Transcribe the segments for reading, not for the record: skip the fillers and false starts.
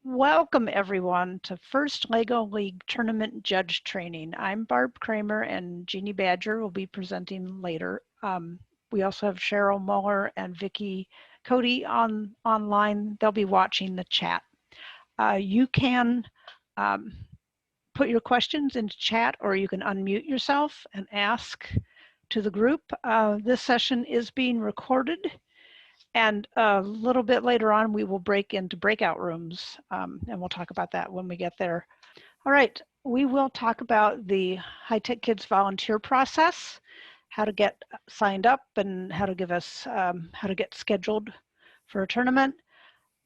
Welcome everyone to First LEGO League Tournament Judge Training. I'm Barb Kramer and Jeannie Badger will be presenting later. We also have Cheryl Muller and Vicki Cody online. They'll be watching the chat. You can put your questions into chat, or you can unmute yourself and ask to the group. This session is being recorded. And a little bit later on, we will break into breakout rooms, and we'll talk about that when we get there. All right, we will talk about the High Tech Kids volunteer process, how to get signed up and how to give us, how to get scheduled for a tournament.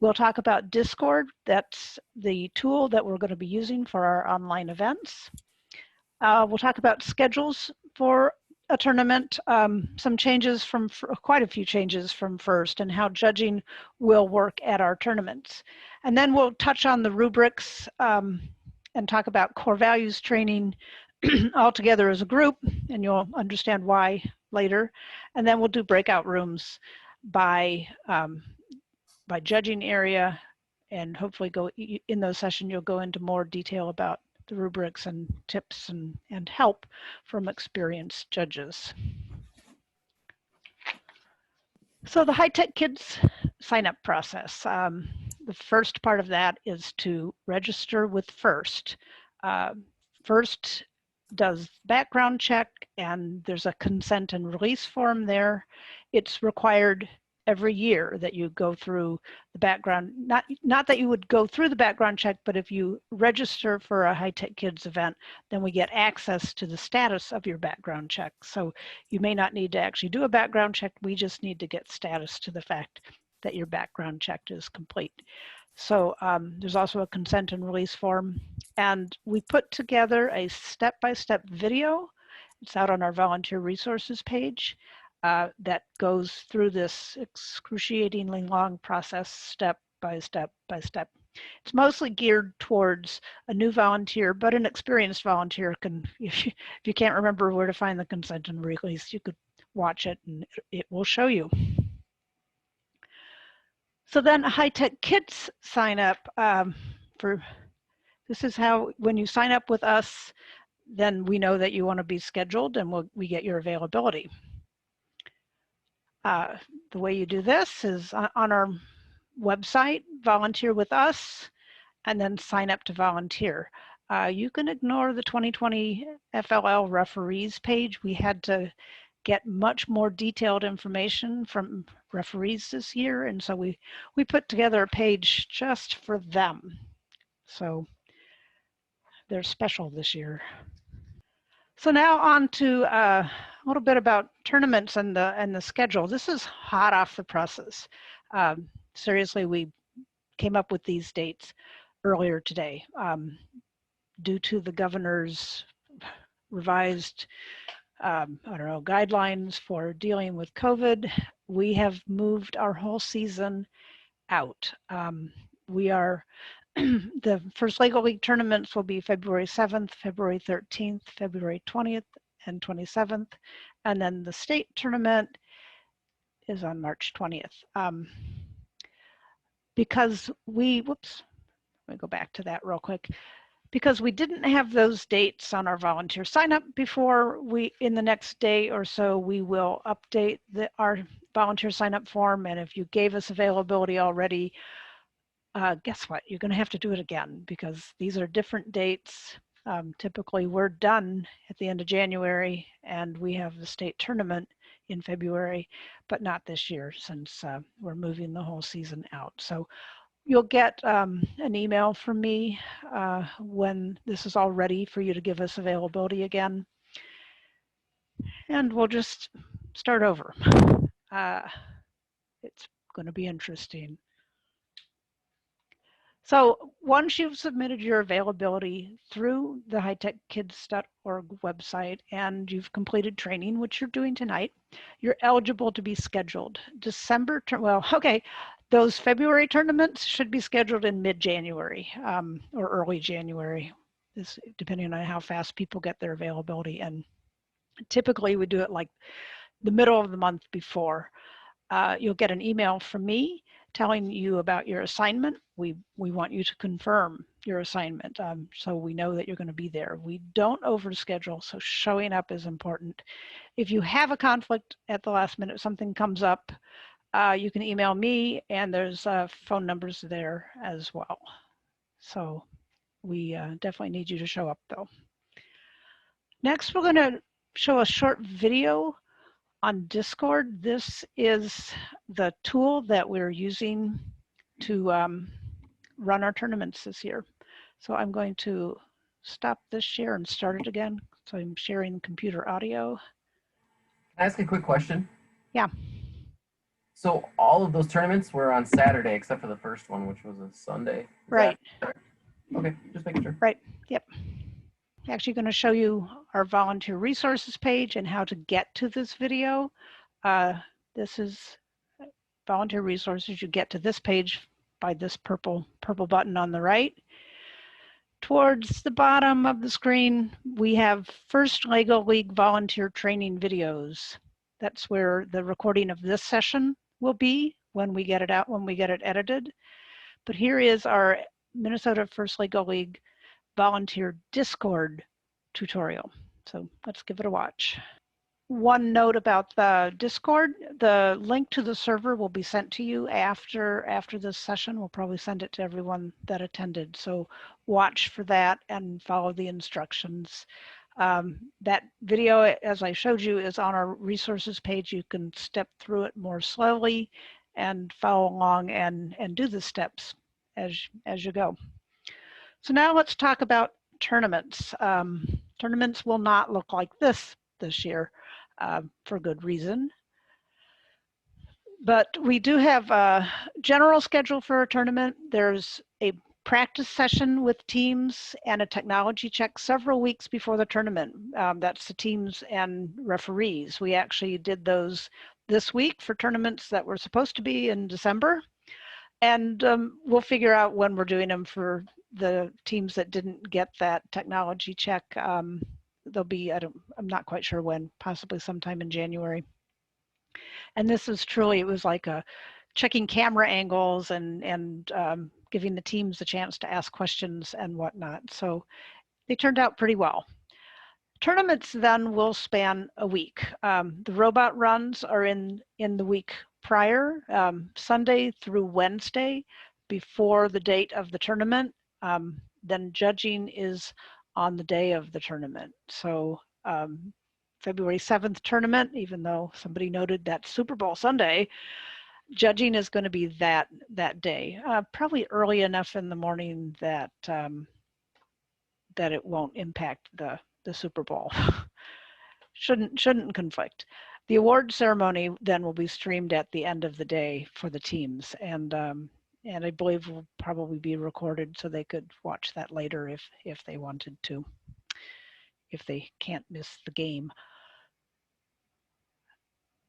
We'll talk about Discord. That's the tool that we're going to be using for our online events. We'll talk about schedules for a tournament, some changes from, quite a few changes from first, and how judging will work at our tournaments. And then we'll touch on the rubrics and talk about core values training all together as a group, and you'll understand why later. And then we'll do breakout rooms by judging area, and hopefully go in those sessions you'll go into more detail about the rubrics and tips and help from experienced judges. So the High Tech Kids sign up process. The first part of that is to register with FIRST. FIRST does background check, and there's a consent and release form there. It's required every year that you go through the background, not that you would go through the background check, but if you register for a High Tech Kids event, then we get access to the status of your background check. So you may not need to actually do a background check, we just need to get status to the fact that your background check is complete. So there's also a consent and release form, and we put together a step-by-step video. It's out on our volunteer resources page. That goes through this excruciatingly long process step by step by step. It's mostly geared towards a new volunteer, but an experienced volunteer can, if you can't remember where to find the consent and release, you could watch it and it will show you. So then High Tech Kids sign up this is how, when you sign up with us, then we know that you want to be scheduled and we get your availability. The way you do this is on our website, volunteer with us, and then sign up to volunteer. You can ignore the 2020 FLL Referees page. We had to get much more detailed information from referees this year, and so we put together a page just for them. So they're special this year. So now on to a little bit about tournaments and the schedule. This is hot off the presses. Seriously, we came up with these dates earlier today. Due to the governor's revised, guidelines for dealing with COVID, we have moved our whole season out. The first LEGO League tournaments will be February 7th, February 13th, February 20th, and 27th. And then the state tournament is on March 20th. Because let me go back to that real quick. Because we didn't have those dates on our volunteer sign up before, in the next day or so, we will update our volunteer sign up form. And if you gave us availability already, guess what? You're going to have to do it again, because these are different dates. Typically, we're done at the end of January, and we have the state tournament in February, but not this year since we're moving the whole season out. So you'll get an email from me when this is all ready for you to give us availability again, and we'll just start over. It's going to be interesting. So once you've submitted your availability through the hightechkids.org website and you've completed training, which you're doing tonight, you're eligible to be scheduled. Those February tournaments should be scheduled in mid-January or early January, depending on how fast people get their availability. And typically we do it like the middle of the month before. You'll get an email from me telling you about your assignment. We want you to confirm your assignment so we know that you're going to be there. We don't overschedule, so showing up is important. If you have a conflict at the last minute, something comes up, you can email me, and there's phone numbers there as well. So we definitely need you to show up though. Next, we're going to show a short video on Discord. This is the tool that we're using to run our tournaments this year. So I'm going to stop this share and start it again. So I'm sharing computer audio. Can I ask a quick question? Yeah. So all of those tournaments were on Saturday, except for the first one, which was a Sunday. Right. Okay, just making sure. Right. Yep. Actually going to show you our volunteer resources page and how to get to this video. This is volunteer resources. You get to this page by this purple button on the right. Towards the bottom of the screen, we have First LEGO League volunteer training videos. That's where the recording of this session will be when we get it out, when we get it edited. But here is our Minnesota First LEGO League volunteer Discord tutorial. So let's give it a watch. One note about the Discord, the link to the server will be sent to you after this session. We'll probably send it to everyone that attended. So watch for that and follow the instructions. That video, as I showed you, is on our resources page. You can step through it more slowly and follow along and do the steps as you go. So now let's talk about tournaments. Tournaments will not look like this year for good reason. But we do have a general schedule for a tournament. There's a practice session with teams and a technology check several weeks before the tournament. That's the teams and referees. We actually did those this week for tournaments that were supposed to be in December. And we'll figure out when we're doing them for the teams that didn't get that technology check. They'll be, I'm not quite sure when, possibly sometime in January. And this is truly, it was like a checking camera angles and giving the teams a chance to ask questions and whatnot. So they turned out pretty well. Tournaments then will span a week. The robot runs are in the week prior, Sunday through Wednesday before the date of the tournament. Then judging is on the day of the tournament. So February 7th tournament, even though somebody noted that Super Bowl Sunday, judging is going to be that day, probably early enough in the morning that that it won't impact the Super Bowl. shouldn't conflict. The award ceremony then will be streamed at the end of the day for the teams, and I believe will probably be recorded so they could watch that later if they wanted to, if they can't miss the game.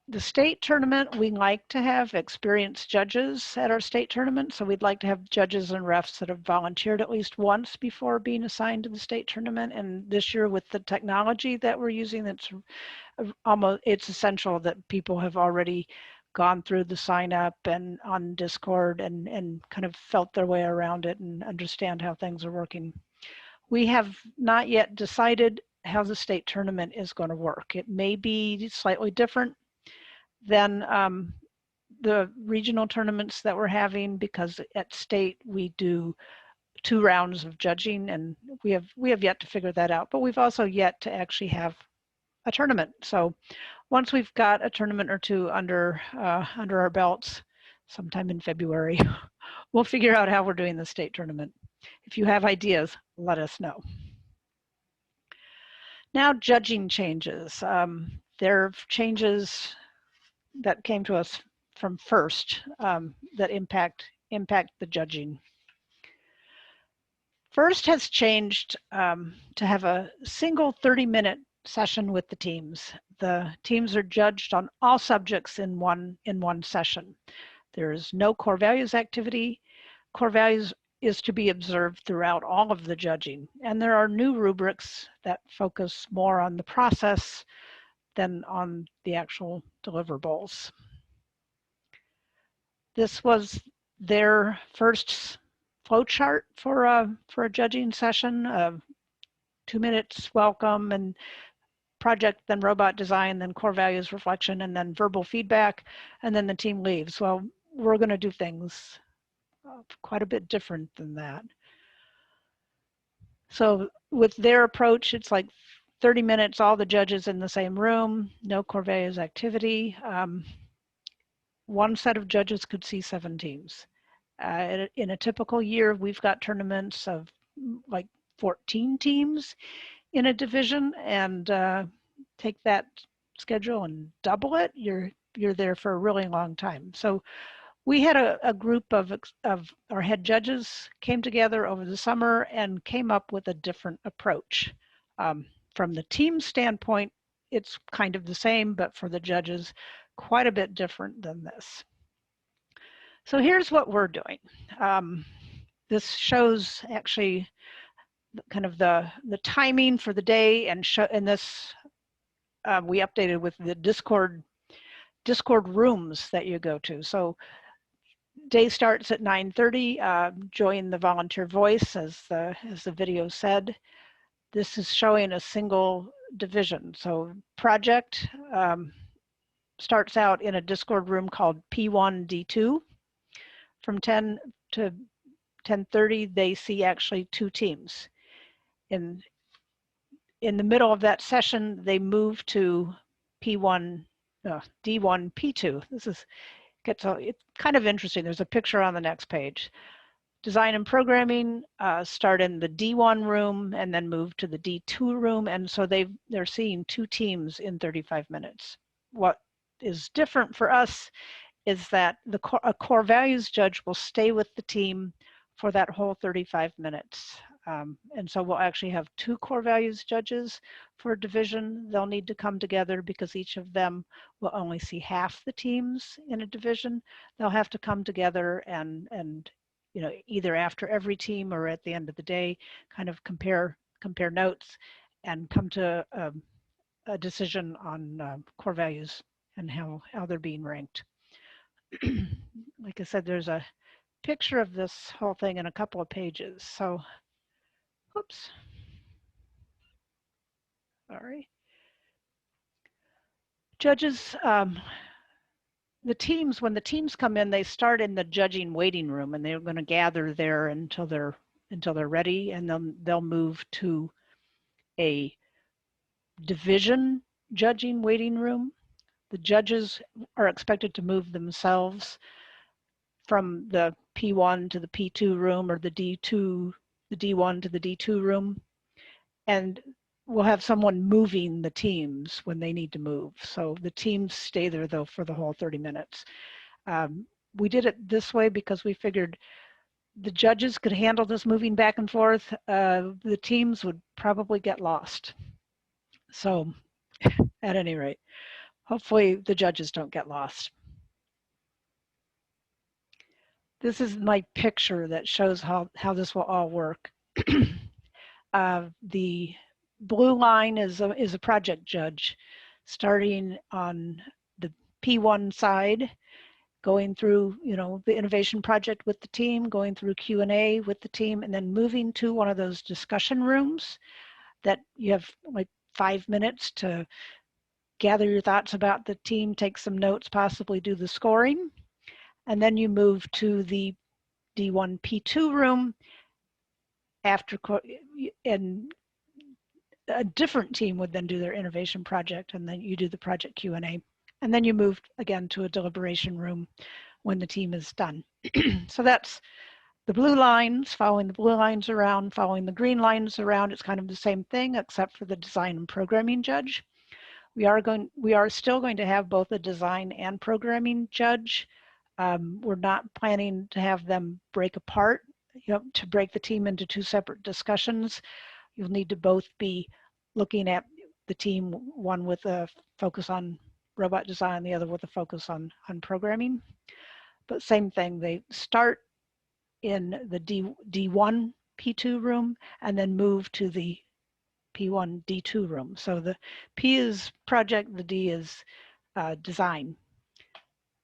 The state tournament, we like to have experienced judges at our state tournament. So we'd like to have judges and refs that have volunteered at least once before being assigned to the state tournament. And this year with the technology that we're using, it's essential that people have already gone through the sign up and on Discord and kind of felt their way around it and understand how things are working. We have not yet decided how the state tournament is going to work. It may be slightly different than the regional tournaments that we're having, because at state we do 2 rounds of judging, and we have yet to figure that out. But we've also yet to actually have a tournament. So once we've got a tournament or 2 under our belts, sometime in February, we'll figure out how we're doing the state tournament. If you have ideas, let us know. Now, judging changes. There are changes that came to us from FIRST that impact the judging. FIRST has changed to have a single 30-minute session with the teams. The teams are judged on all subjects in one session. There is no core values activity. Core values is to be observed throughout all of the judging. And there are new rubrics that focus more on the process than on the actual deliverables. This was their first flow chart for a judging session, 2 minutes welcome and project, then robot design, then core values reflection, and then verbal feedback, and then the team leaves. Well, we're going to do things quite a bit different than that. So with their approach, it's like 30 minutes, all the judges in the same room, no core values activity. One set of judges could see 7 teams. In a typical year, we've got tournaments of like 14 teams in a division, and take that schedule and double it, you're there for a really long time. So we had a group of our head judges came together over the summer and came up with a different approach. From the team standpoint, it's kind of the same, but for the judges, quite a bit different than this. So here's what we're doing. This shows actually kind of the timing for the day, and this we updated with the Discord rooms that you go to. So day starts at 9:30. Join the volunteer voice, as the video said. This is showing a single division. So project starts out in a Discord room called P1D2. From 10 to 10:30, they see actually 2 teams. In the middle of that session, they move to D1, P2. It's kind of interesting. There's a picture on the next page. Design and programming start in the D1 room and then move to the D2 room. And so they're seeing 2 teams in 35 minutes. What is different for us is that a core values judge will stay with the team for that whole 35 minutes. And so we'll actually have 2 core values judges for a division. They'll need to come together because each of them will only see half the teams in a division. They'll have to come together and either after every team or at the end of the day, kind of compare notes and come to a decision on core values and how they're being ranked. Like I said, there's a picture of this whole thing in a couple of pages. So, oops. Sorry. Judges, the teams, when the teams come in, they start in the judging waiting room, and they're going to gather there until they're ready, and then they'll move to a division judging waiting room. The judges are expected to move themselves from the P1 to the P2 room, or the D1 to the D2 room. And we'll have someone moving the teams when they need to move. So the teams stay there, though, for the whole 30 minutes. We did it this way because we figured the judges could handle this moving back and forth. The teams would probably get lost. So at any rate, hopefully the judges don't get lost. This is my picture that shows how this will all work. The blue line is a project judge starting on the P1 side, going through the innovation project with the team, going through Q&A with the team, and then moving to one of those discussion rooms that you have like 5 minutes to gather your thoughts about the team, take some notes, possibly do the scoring. And then you move to the D1 P2 room after, and a different team would then do their innovation project, and then you do the project Q&A. And then you move again to a deliberation room when the team is done. So that's the blue lines, following the blue lines around, following the green lines around. It's kind of the same thing, except for the design and programming judge. We are still going to have both a design and programming judge. We're not planning to have them break apart, to break the team into 2 separate discussions. You'll need to both be looking at the team, one with a focus on robot design, the other with a focus on programming. But same thing, they start in the D1 P2 room and then move to the P1 D2 room. So the P is project, the D is design.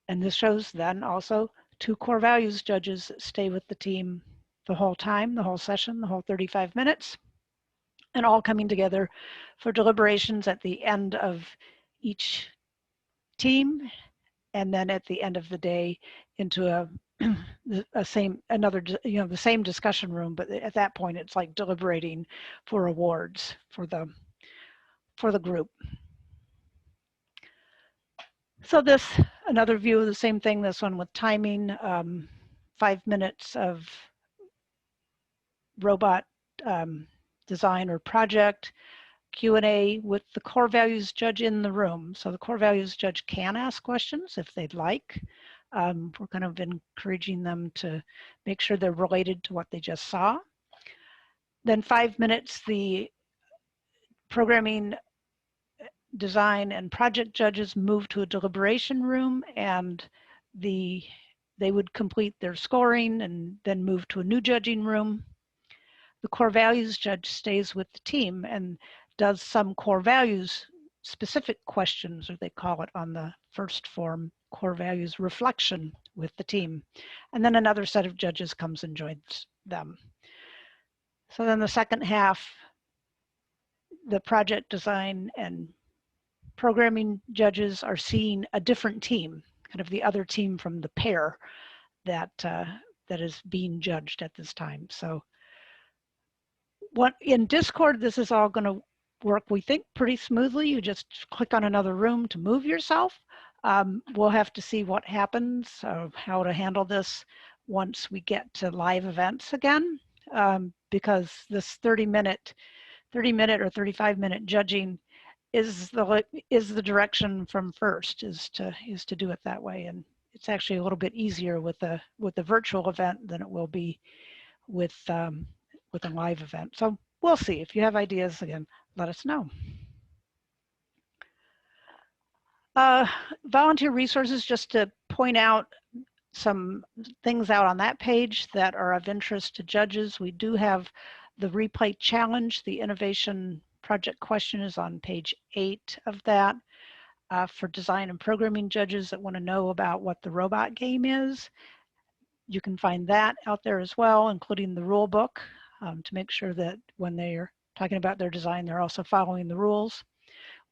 And this shows then also 2 core values judges that stay with the team the whole time, the whole session, the whole 35 minutes, and all coming together for deliberations at the end of each team, and then at the end of the day into the same discussion room, but at that point it's like deliberating for awards for the group. So this, another view of the same thing, this one with timing, 5 minutes of robot design or project, Q&A with the core values judge in the room. So the core values judge can ask questions if they'd like. We're kind of encouraging them to make sure they're related to what they just saw. Then 5 minutes, the programming, design, and project judges move to a deliberation room, and they would complete their scoring and then move to a new judging room. The core values judge stays with the team and does some core values specific questions, or they call it on the first form, core values reflection with the team. And then another set of judges comes and joins them. So then the second half, the project design and programming judges are seeing a different team, kind of the other team from the pair that is being judged at this time. So in Discord, this is all going to work, we think, pretty smoothly. You just click on another room to move yourself. We'll have to see what happens, how to handle this once we get to live events again, because this 30-minute or 35-minute judging is the direction from FIRST, is to do it that way. And it's actually a little bit easier with the virtual event than it will be with a live event. So we'll see. If you have ideas, again, let us know. Volunteer resources, just to point out some things out on that page that are of interest to judges. We do have the replay challenge. The innovation project question is on page 8 of that. For design and programming judges that want to know about what the robot game is, you can find that out there as well, including the rule book, to make sure that when they're talking about their design, they're also following the rules.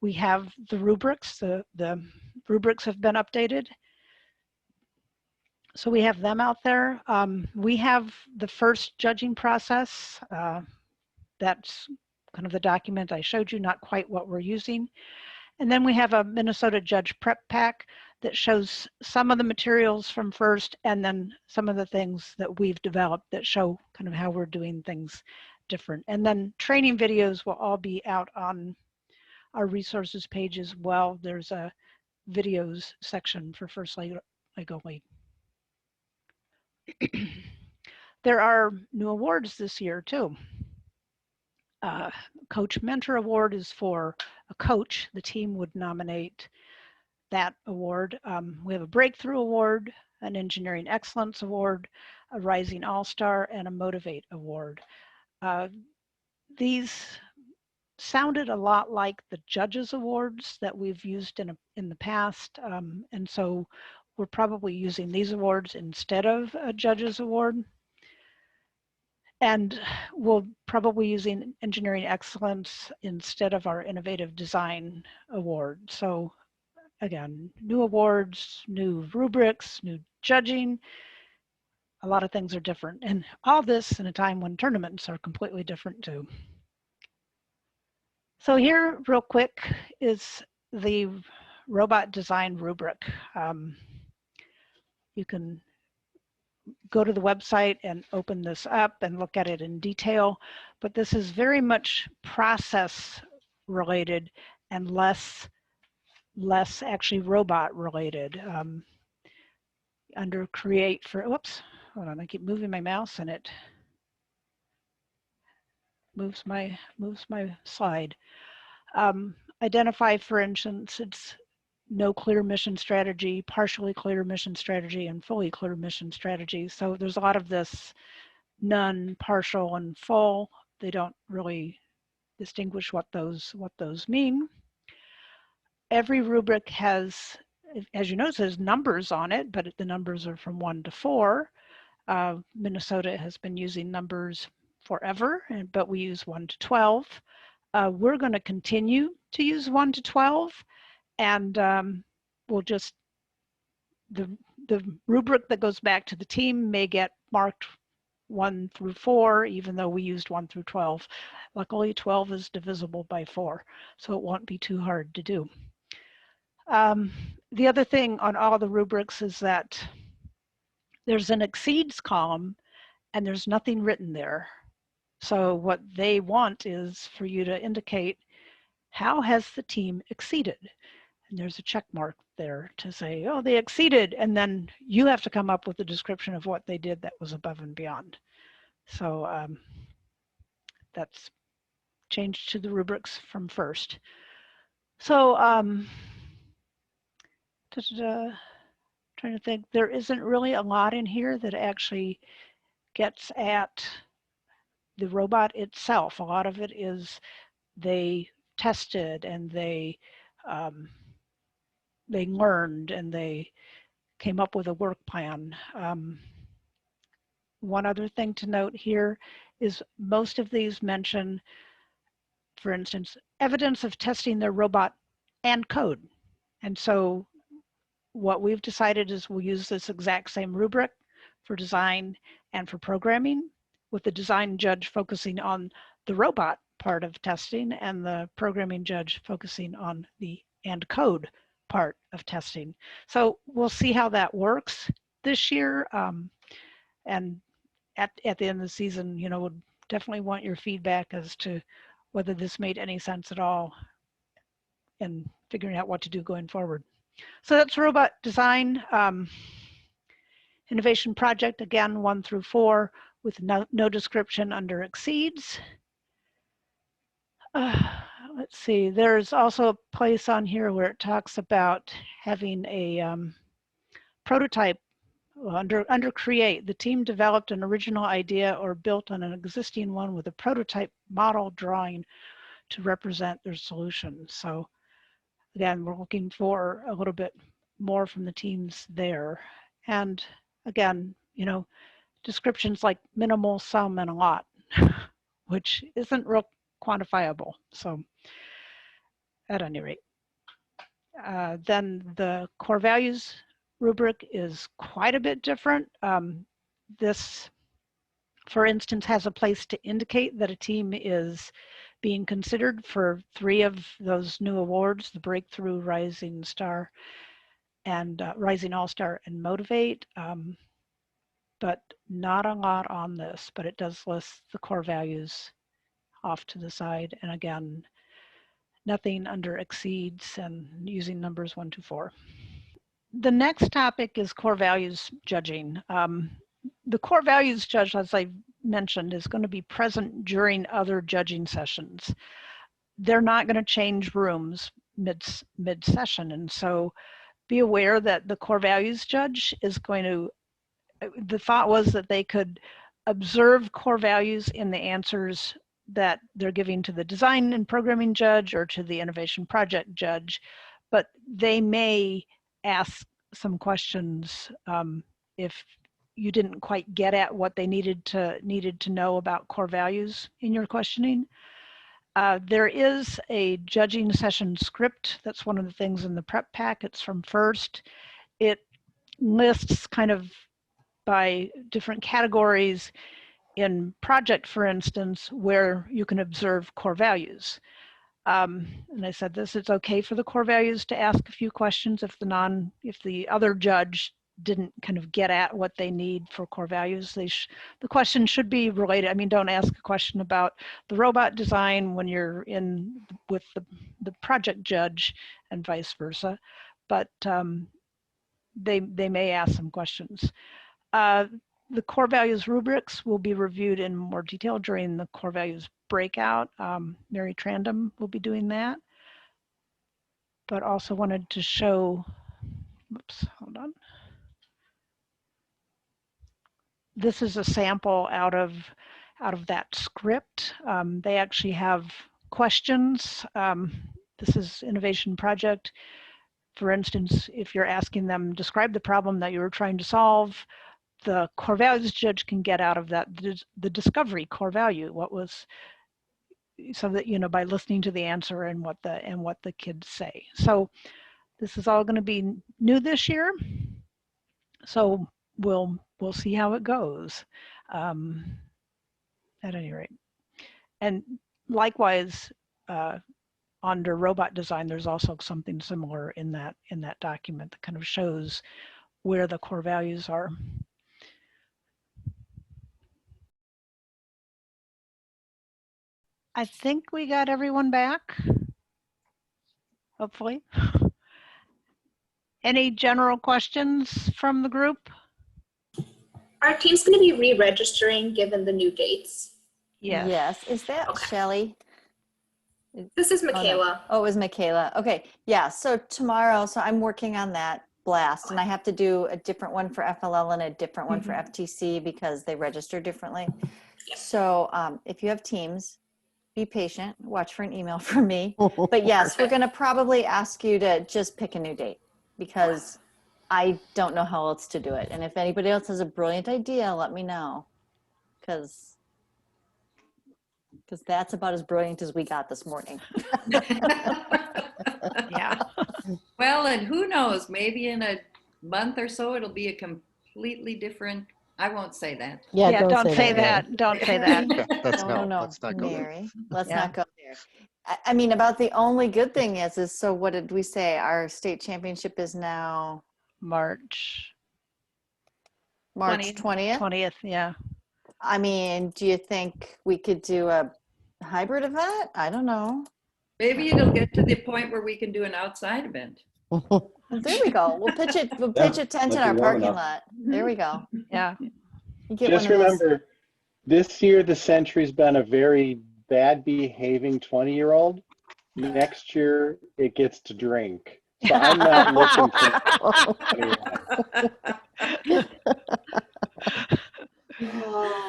We have the rubrics. The rubrics have been updated, so we have them out there. We have the first judging process. That's kind of the document I showed you, not quite what we're using. And then we have a Minnesota Judge Prep Pack that shows some of the materials from FIRST, and then some of the things that we've developed that show kind of how we're doing things different. And then training videos will all be out on our resources page as well. There's a videos section for FIRST Lego League. There are new awards this year too. Coach Mentor Award is for a coach. The team would nominate that award. We have a Breakthrough Award, an Engineering Excellence Award, a Rising All-Star, and a Motivate Award. These sounded a lot like the Judges Awards that we've used in the past, and so we're probably using these awards instead of a Judges Award. And we'll probably using Engineering Excellence instead of our Innovative Design Award. So again, new awards, new rubrics, new judging. A lot of things are different. And all this in a time when tournaments are completely different too. So here, real quick, is the robot design rubric. You can go to the website and open this up and look at it in detail, but this is very much process related and less actually robot related. Under create for, whoops, hold on, I keep moving my mouse and it moves my slide. Identify, for instance, it's no clear mission strategy, partially clear mission strategy, and fully clear mission strategy. So there's a lot of this none, partial, and full. They don't really distinguish what those mean. Every rubric has as you notice, there's numbers on it, but the numbers are from 1 to 4. Minnesota has been using numbers forever, but we use 1 to 12. We're going to continue to use 1 to 12, and we'll just, the rubric that goes back to the team may get marked 1 through 4, even though we used 1 through 12. Luckily, 12 is divisible by 4, so it won't be too hard to do. The other thing on all the rubrics is that there's an exceeds column and there's nothing written there. So what they want is for you to indicate, how has the team exceeded? And there's a check mark there to say, oh, they exceeded. And then you have to come up with a description of what they did that was above and beyond. So that's changed to the rubrics from first. So trying to think, there isn't really a lot in here that actually gets at the robot itself. A lot of it is they tested and they learned and they came up with a work plan. One other thing to note here is most of these mention, for instance, evidence of testing their robot and code. And so what we've decided is we'll use this exact same rubric for design and for programming, with the design judge focusing on the robot part of testing and the programming judge focusing on the and code part of testing. So we'll see how that works this year. And at the end of the season, you know, we'll definitely want your feedback as to whether this made any sense at all and figuring out what to do going forward. So that's robot design. Innovation project, again, 1 through 4, with no description under exceeds. Let's see, there's also a place on here where it talks about having a prototype. Under create, the team developed an original idea or built on an existing one with a prototype model drawing to represent their solution. So again, we're looking for a little bit more from the teams there. And again, you know, descriptions like minimal, some, and a lot, which isn't real quantifiable. So at any rate, then the core values rubric is quite a bit different. This, for instance, has a place to indicate that a team is being considered for 3 of those new awards, the Breakthrough, Rising Star, and Rising All-Star and Motivate. But not a lot on this, but it does list the core values off to the side. And again, nothing under exceeds and using numbers 1 to 4. The next topic is core values judging. The core values judge, as I mentioned, is going to be present during other judging sessions. They're not going to change rooms mid-session. And so be aware that the core values judge is going to, the thought was that they could observe core values in the answers that they're giving to the design and programming judge or to the innovation project judge, but they may ask some questions if you didn't quite get at what they needed to know about core values in your questioning. There is a judging session script. That's one of the things in the prep pack. It's from FIRST. It lists kind of by different categories in project, for instance, where you can observe core values. And I said this, it's okay for the core values to ask a few questions if the other judge didn't kind of get at what they need for core values. The question should be related. I mean, don't ask a question about the robot design when you're in with the project judge and vice versa, but they may ask some questions. The core values rubrics will be reviewed in more detail during the core values breakout. Mary Trandom will be doing that, but also wanted to show, oops, hold on. This is a sample out of that script. They actually have questions. This is Innovation Project. for instance, if you're asking them, describe the problem that you were trying to solve, the core values judge can get out of that the discovery core value, what was, so that, you know, by listening to the answer and what the kids say. So this is all going to be new this year. So we'll see how it goes. At any rate, and likewise, under robot design, there's also something similar in that document that kind of shows where the core values are. I think we got everyone back, hopefully. Any general questions from the group? Are teams going to be re-registering given the new dates? Yes. Yes. Is that Okay. Shelley? This is Oh, no. Michaela. Oh, it was Michaela. Okay. Yeah. So tomorrow, so I'm working on that blast, and I have to do a different one for FLL and a different one for FTC because they register differently. Yep. So if you have teams, be patient, watch for an email from me. But yes, we're going to probably ask you to just pick a new date because I don't know how else to do it. And if anybody else has a brilliant idea, let me know, because that's about as brilliant as we got this morning. Yeah. Well, and who knows, maybe in a month or so, it'll be a completely different, I won't say that. Yeah, don't say that. Don't say that. No, Let's not go there. Mary, let's Yeah. not go there. I mean, about the only good thing is so what did we say? Our state championship is now March 20th. 20th, yeah. I mean, do you think we could do a hybrid event? I don't know. Maybe it'll get to the point where we can do an outside event. Well, there we go. We'll pitch it. We'll pitch a tent in our parking lot. There we go. Yeah. You get Just one of those. remember, this year the Century's been a very bad behaving 20-year-old. Next year it gets to drink. So I'm not looking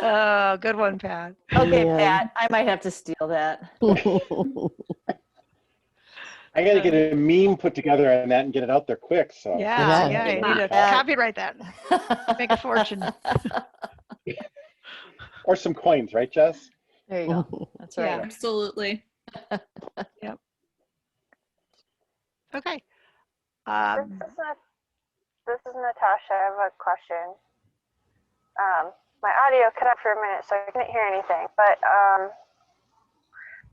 Oh, good one, Pat. Okay, Man. Pat, I might have to steal that. I got to get a meme put together on that and get it out there quick. So Yeah, Yeah. you need to copyright that. Make a fortune. or some coins, right, Jess? There you go. That's right. Yeah. Absolutely. Okay. This is Natasha. I have a question. My audio cut out for a minute, so I couldn't hear anything. But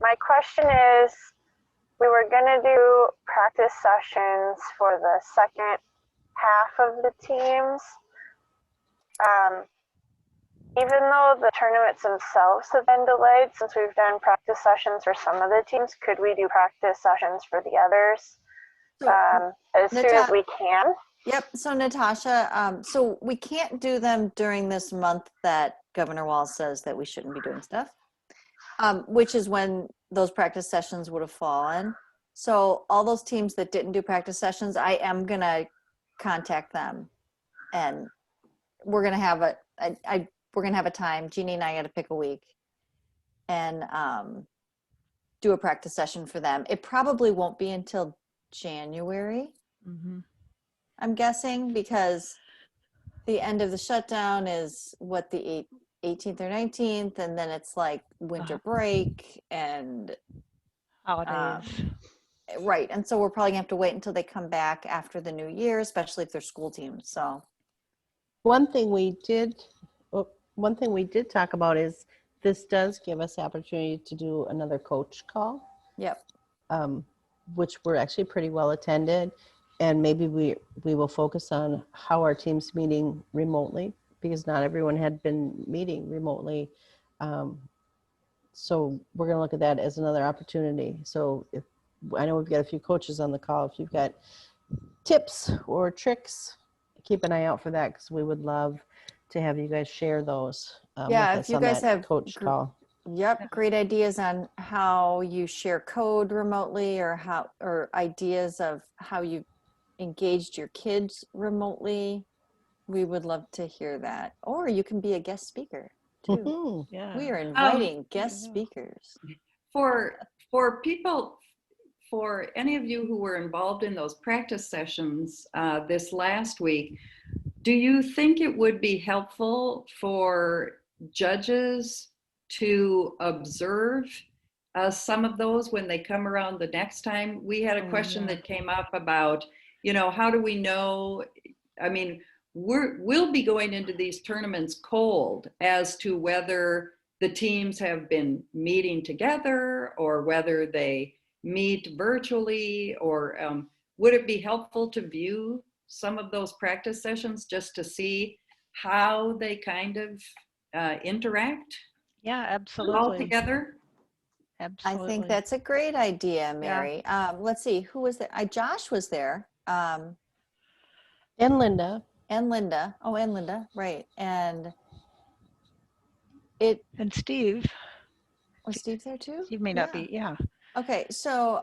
my question is, we were going to do practice sessions for the second half of the teams. Even though the tournaments themselves have been delayed, since we've done practice sessions for some of the teams, could we do practice sessions for the others as soon as we can? Yep. So Natasha, so we can't do them during this month that Governor Walz says that we shouldn't be doing stuff, which is when those practice sessions would have fallen. So all those teams that didn't do practice sessions, I am going to contact them, and we're going to have we're going to have a time. Jeannie and I got to pick a week and do a practice session for them. It probably won't be until January. Mm-hmm. I'm guessing, because the end of the shutdown is what, the 18th or 19th, and then it's like winter break and Holidays. right. And so we're probably gonna have to wait until they come back after the new year, especially if they're school teams. So One thing we did talk about is this does give us the opportunity to do another coach call. yep. Which were actually pretty well attended. And maybe we will focus on how our team's meeting remotely, because not everyone had been meeting remotely. So we're going to look at that as another opportunity. So if I know we've got a few coaches on the call, if you've got tips or tricks, keep an eye out for that, because we would love to have you guys share those. Yeah, with if us you on guys that have coach call. Yep, great ideas on how you share code remotely, or ideas of how you engaged your kids remotely. We would love to hear that. Or you can be a guest speaker too. Yeah. We are inviting guest speakers. For people, for any of you who were involved in those practice sessions this last week, do you think it would be helpful for judges to observe some of those when they come around the next time? We had a question that came up about, how do we know? I mean, we'll be going into these tournaments cold as to whether the teams have been meeting together or whether they meet virtually, or would it be helpful to view some of those practice sessions just to see how they kind of interact Yeah, all absolutely. together? Absolutely. I think that's a great idea, Mary. Let's see, who was there? Josh was there. And Linda. And Linda. Oh, and Linda, right. And Steve. was Steve there too? Steve may not be, yeah. Okay, so,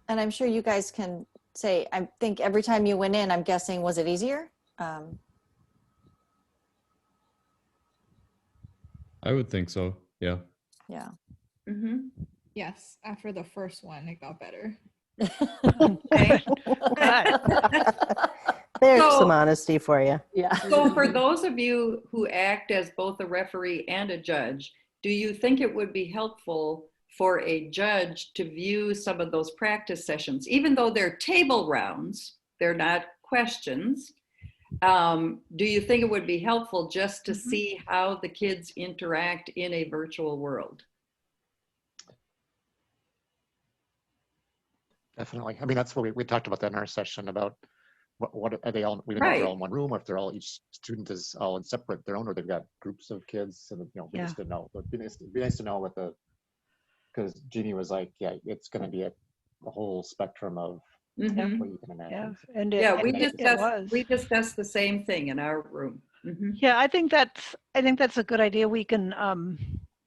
and I'm sure you guys can say, I think every time you went in, I'm guessing, was it easier? I would think so. Yeah. Yeah. Mm-hmm. Yes, after the first one, it got better. Okay. There's So- some honesty for you. Yeah. So for those of you who act as both a referee and a judge, do you think it would be helpful for a judge to view some of those practice sessions, even though they're table rounds, they're not questions? Do you think it would be helpful just to see how the kids interact in a virtual world? Definitely. I mean, that's what we talked about that in our session about what are they all, we don't know if they're all in one room, or if they're all, each student is all in separate, their own, or they've got groups of kids, and we just didn't know. But it'd be nice to know what because Jeannie was like, yeah, it's going to be a whole spectrum of what you can imagine. Yeah, and we discussed the same thing in our room. Yeah, I think that's a good idea. We can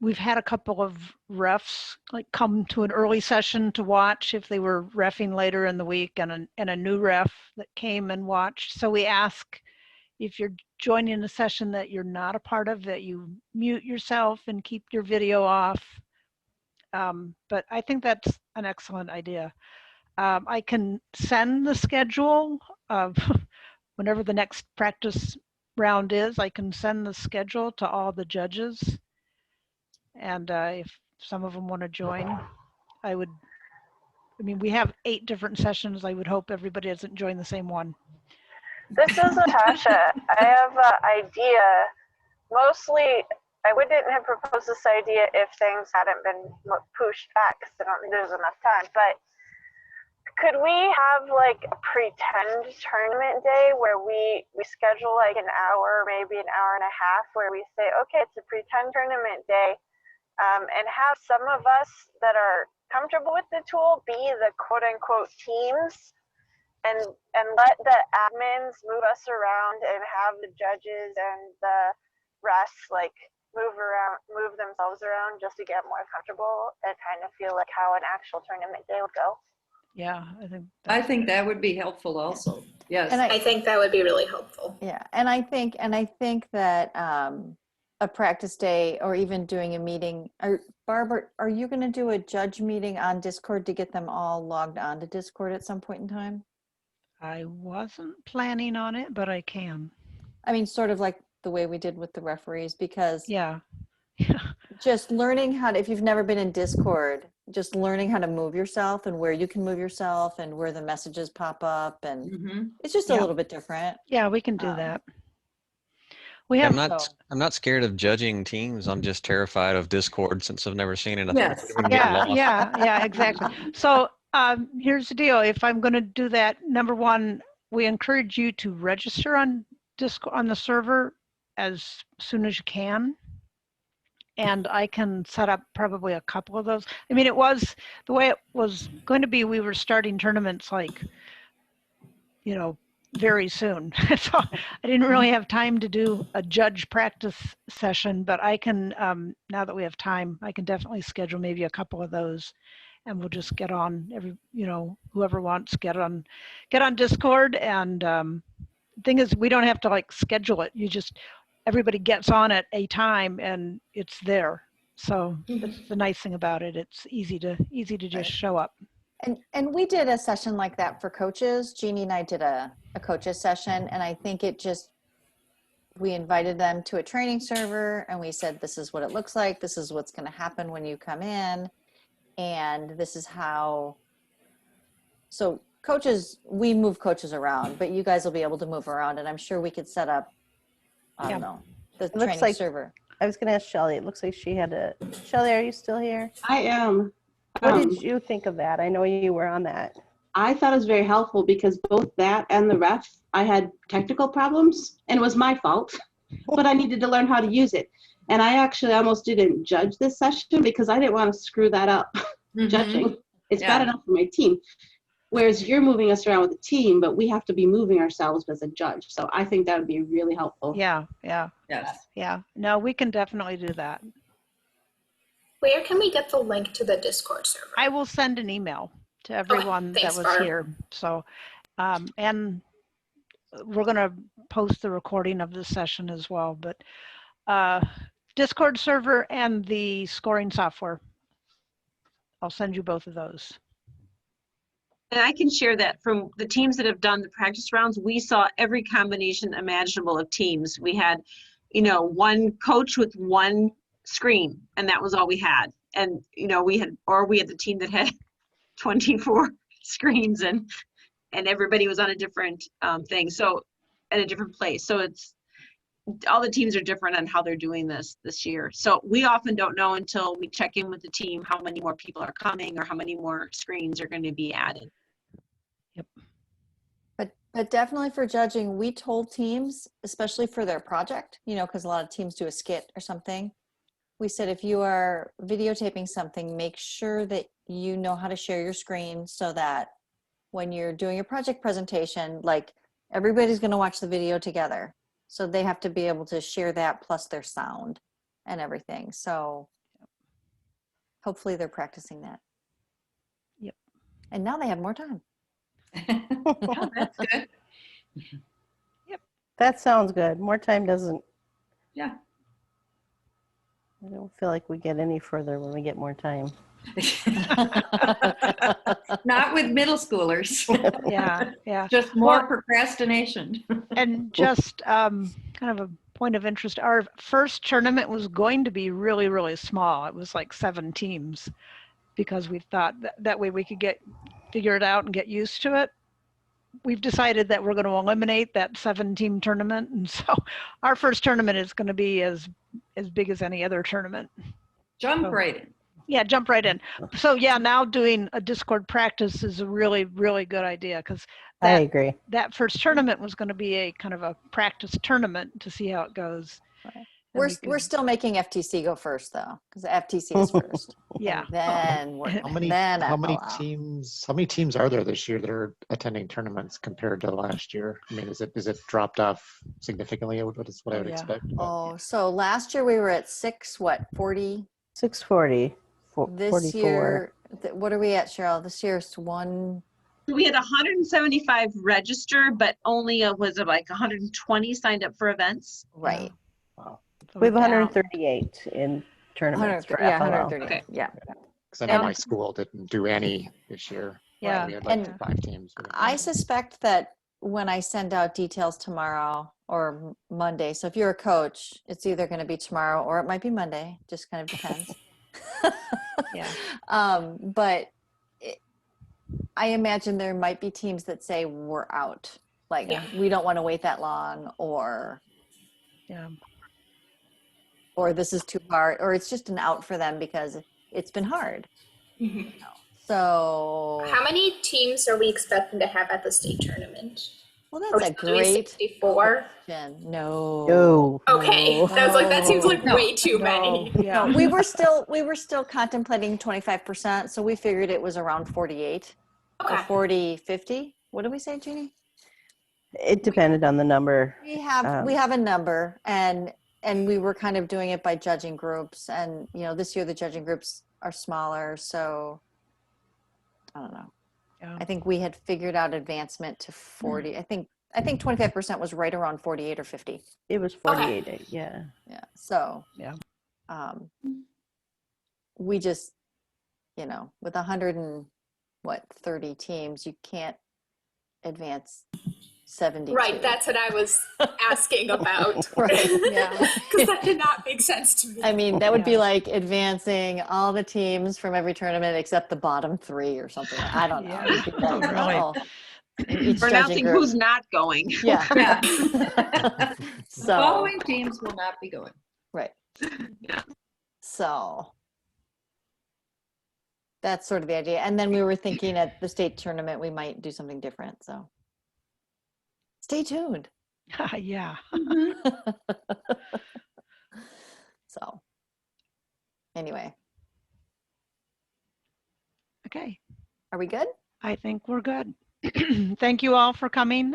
we've had a couple of refs like come to an early session to watch if they were reffing later in the week, and a new ref that came and watched. So we ask if you're joining a session that you're not a part of, that you mute yourself and keep your video off. But I think that's an excellent idea. I can send the schedule of whenever the next practice round is. I can send the schedule to all the judges. And if some of them want to join, we have 8 different sessions. I would hope everybody doesn't join the same one. This is Natasha. I have an idea. Mostly, I wouldn't have proposed this idea if things hadn't been pushed back, because I don't think there's enough time. But could we have like a pretend tournament day where we schedule like an hour, maybe an hour and a half, where we say, okay, it's a pretend tournament day. And have some of us that are comfortable with the tool be the quote unquote teams, and let the admins move us around and have the judges and the rest like move themselves around just to get more comfortable and kind of feel like how an actual tournament day would go. Yeah, I think that would be helpful also. Yes. And I think that would be really helpful. Yeah, and I think that a practice day or even doing a meeting. Barbara, are you going to do a judge meeting on Discord to get them all logged on to Discord at some point in time? I wasn't planning on it, but I can. I mean, sort of like the way we did with the referees, because yeah, just learning how to, if you've never been in Discord, just learning how to move yourself and where you can move yourself and where the messages pop up, and it's just a little bit different. Yeah, we can do that. We have. I'm not scared of judging teams. I'm just terrified of Discord since I've never seen it. Yes. Yeah, exactly. So here's the deal. If I'm going to do that, number one, we encourage you to register on Discord on the server as soon as you can. And I can set up probably a couple of those. I mean, it was the way it was going to be. We were starting tournaments like, very soon. So I didn't really have time to do a judge practice session, but I can, now that we have time, I can definitely schedule maybe a couple of those, and we'll just get on whoever wants, get on Discord. And the thing is, we don't have to like schedule it. Everybody gets on at a time and it's there. So that's the nice thing about it. It's easy to just show up. And we did a session like that for coaches. Jeannie and I did a coaches session, and I think we invited them to a training server, and we said, this is what it looks like. This is what's going to happen when you come in. And this is how, so coaches, we move coaches around, but you guys will be able to move around, and I'm sure we could set up, I don't know, the training server. I was going to ask Shelly. It looks like she had Shelly, are you still here? I am. What did you think of that? I know you were on that. I thought it was very helpful because both that and the ref, I had technical problems, and it was my fault, but I needed to learn how to use it. And I actually almost didn't judge this session because I didn't want to screw that up. Judging. It's bad enough for my team. Whereas you're moving us around with the team, but we have to be moving ourselves as a judge. So I think that would be really helpful. Yeah. Yes. Yeah. No, we can definitely do that. Where can we get the link to the Discord server? I will send an email to everyone thanks, that was Barb. here. So, and we're going to post the recording of the session as well, but Discord server and the scoring software. I'll send you both of those. And I can share that from the teams that have done the practice rounds, we saw every combination imaginable of teams. We had, one coach with one screen, and that was all we had. And, we had the team that had 24 screens and everybody was on a different thing. So at a different place. So it's, all the teams are different on how they're doing this year. So we often don't know until we check in with the team how many more people are coming or how many more screens are going to be added. Yep. But definitely for judging, we told teams, especially for their project, because a lot of teams do a skit or something. We said, if you are videotaping something, make sure that you know how to share your screen so that when you're doing your project presentation, like everybody's going to watch the video together. So they have to be able to share that plus their sound and everything. So hopefully they're practicing that. Yep. And now they have more time. Oh, that's good. Yep. That sounds good. More time doesn't. Yeah. I don't feel like we get any further when we get more time. Not with middle schoolers. Yeah. Just more procrastination. And just kind of a point of interest, our first tournament was going to be really, really small. It was like 7 teams because we thought that way we could figure it out and get used to it. We've decided that we're going to eliminate that 7-team tournament. And so our first tournament is going to be as big as any other tournament. Jump right in. Yeah, jump right in. So yeah, now doing a Discord practice is a really, really good idea because I agree. That first tournament was going to be a kind of a practice tournament to see how it goes. Right. We're still making FTC go first though, because FTC is first. Yeah. And then how many teams are there this year that are attending tournaments compared to last year? I mean, is it dropped off significantly? What I would expect. Oh, so last year we were at 640. 640. This 44. year, what are we at, Cheryl? This year's one. We had 175 register, but only was it like 120 signed up for events? Right. Wow. We have 138 in tournaments for FLL. 138. Okay. Yeah. Because I know my school didn't do any this year. Yeah. We had like 5 teams. I suspect that when I send out details tomorrow or Monday, so if you're a coach, it's either going to be tomorrow or it might be Monday. Just kind of depends. Yeah. But I imagine there might be teams that say we're out. Like we don't want to wait that long, or this is too hard, or it's just an out for them because it's been hard. Mm-hmm. So how many teams are we expecting to have at the state tournament? Well, that's a great 64. No. Okay, I was like, that seems like way too many. Yeah, we were still contemplating 25%, so we figured it was around 48 or 40, 50. What did we say, Jeannie? It depended on the number. We have a number, and we were kind of doing it by judging groups, and this year the judging groups are smaller, so I don't know. I think we had figured out advancement to 40. I think 25% was right around 48 or 50. It was 48. Okay. Yeah. So we just, with 100 and what, 30 teams, you can't advance 72. Right, that's what I was asking about. Right, yeah. Because that did not make sense to me. I mean, that would be like advancing all the teams from every tournament except the bottom 3 or something. I don't know. Yeah. It'd be like, Really. oh. And each We're judging announcing group. who's not going. Yeah. Yeah. The So, following teams will not be going. right. Yeah. So that's sort of the idea. And then we were thinking at the state tournament, we might do something different. So stay tuned. Yeah. So anyway, Okay. are we good? I think we're good. Thank you all for coming.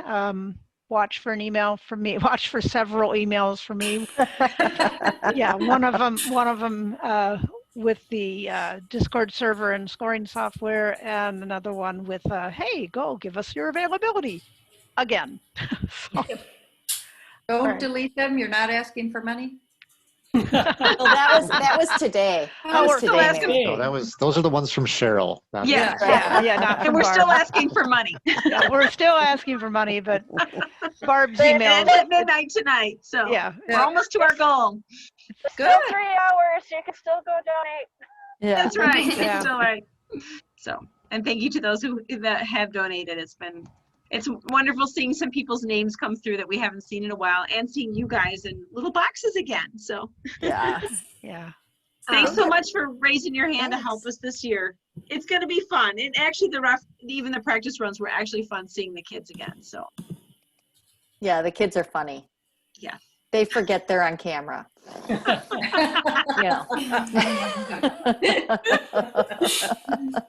Watch for an email from me. Watch for several emails from me. Yeah, one of them with the Discord server and scoring software, and another one with hey, go give us your availability again. So, Don't All right. delete them. You're not asking for money. Well, that was today. That was we're still today, asking- Mary. No, those are the ones from Cheryl. not- Yeah. yeah, not And from we're still Barb. asking for money. Yeah, we're still asking for money, but Barb's And email. at midnight tonight. So Yeah, we're almost to our goal. It's Good. still 3 hours. You can still go donate. Yeah. That's right. Yeah. It's all right. So, and thank you to those that have donated. It's wonderful seeing some people's names come through that we haven't seen in a while, and seeing you guys in little boxes again. So Yeah. yeah. thanks so much for raising your hand to help us this year. It's going to be fun. And actually even the practice runs were actually fun seeing the kids again. So Yeah, the kids are funny. yeah. They forget they're on camera. You know.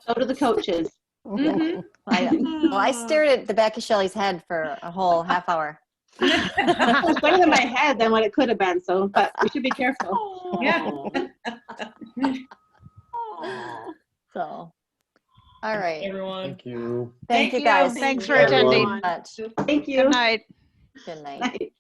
So do the coaches. Mhm. I stared at the back of Shelly's head for a whole half hour. It was better than my head than what it could have been. So, but we should be careful. Yeah. So, all right. Everyone. Thank you. Thank you guys. Thanks for very attending. much. Thank you. Good night. Good night. Night.